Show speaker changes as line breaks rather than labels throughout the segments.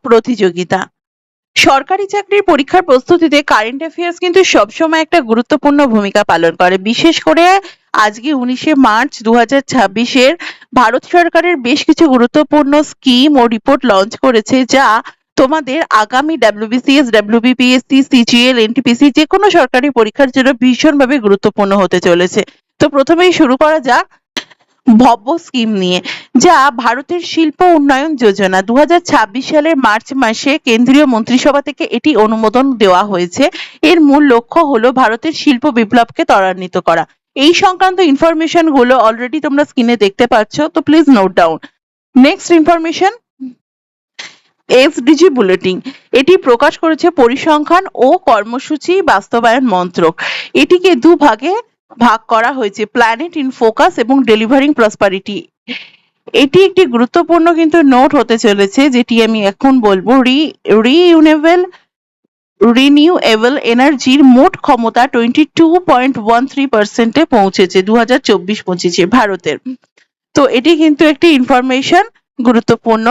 প্রতিযোগিতা। সরকারি চাকরির পরীক্ষার প্রস্তুতিতে কারেন্ট অ্যাফেয়ার্স কিন্তু সবসময় একটা গুরুত্বপূর্ণ ভূমিকা পালন করে। বিশেষ করে আজকে 19শে মার্চ 2026 ভারত সরকারের বেশ কিছু গুরুত্বপূর্ণ স্কিম ও রিপোর্ট লঞ্চ করেছে, যা তোমাদের আগামী WBCS, WBPSC, CGL, NTPC যে কোনো সরকারি পরীক্ষার জন্য ভীষণভাবে গুরুত্বপূর্ণ হতে চলেছে। তো প্রথমেই শুরু করা যাক ভব্য স্কিম নিয়ে, যা ভারতের শিল্প উন্নয়ন যোজনা। 2026 সালের মার্চ মাসে কেন্দ্রীয় মন্ত্রিসভা থেকে এটি অনুমোদন দেওয়া হয়েছে। এর মূল লক্ষ্য হলো ভারতের শিল্প বিপ্লবকে ত্বরান্বিত করা। এই সংক্রান্ত ইনফরমেশন গুলো অলরেডি তোমরা স্ক্রিনে দেখতে পাচ্ছ, তো please note down. Next information, SDG bulletin. এটি প্রকাশ করেছে পরিসংখ্যান ও কর্মসূচি বাস্তবায়ন মন্ত্রক। এটিকে দুভাগে ভাগ করা হয়েছে, প্ল্যানেট ইন ফোকাস এবং ডেলিভারিং প্রসপারিটি। এটি একটি গুরুত্বপূর্ণ কিন্তু নোট হতে চলেছে, যেটি আমি এখন বলবো। রিনিউয়েবল এনার্জির মোট ক্ষমতা 22.13% পৌঁছেছে 2024-25 ভারতের। তো এটি কিন্তু একটি ইনফরমেশন গুরুত্বপূর্ণ।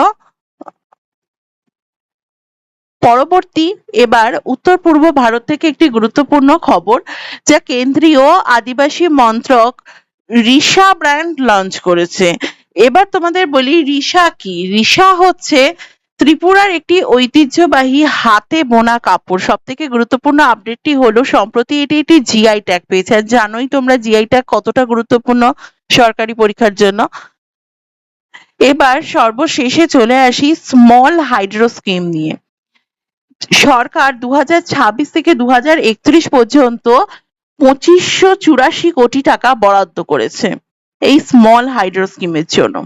পরবর্তী, এবার উত্তর পূর্ব ভারত থেকে একটি গুরুত্বপূর্ণ খবর, যা কেন্দ্রীয় আদিবাসী মন্ত্রক রিসা ব্র্যান্ড লঞ্চ করেছে। এবার তোমাদের বলি রিসা কি। রিসা হচ্ছে ত্রিপুরার একটি ঐতিহ্যবাহী হাতে বোনা কাপড়। সব থেকে গুরুত্বপূর্ণ আপডেটটি হলো সম্প্রতি এটি একটি জিআই ট্যাগ পেয়েছে। আর জানোই তোমরা জিআই ট্যাগ কতটা গুরুত্বপূর্ণ সরকারি পরীক্ষার জন্য। এবার সর্বশেষে চলে আসি স্মল হাইড্রো স্কিম নিয়ে। সরকার 2026 থেকে 2031 পর্যন্ত 2584 কোটি টাকা বরাদ্দ করেছে এই স্মল হাইড্রো স্কিমের জন্য।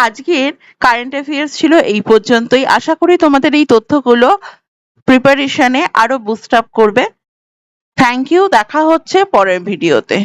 আজকের কারেন্ট অ্যাফেয়ার্স ছিল এই পর্যন্তই। আশা করি তোমাদের এই তথ্যগুলো প্রিপারেশনে আরো বুস্ট আপ করবে। থ্যাংক ইউ, দেখা হচ্ছে পরের ভিডিওতে।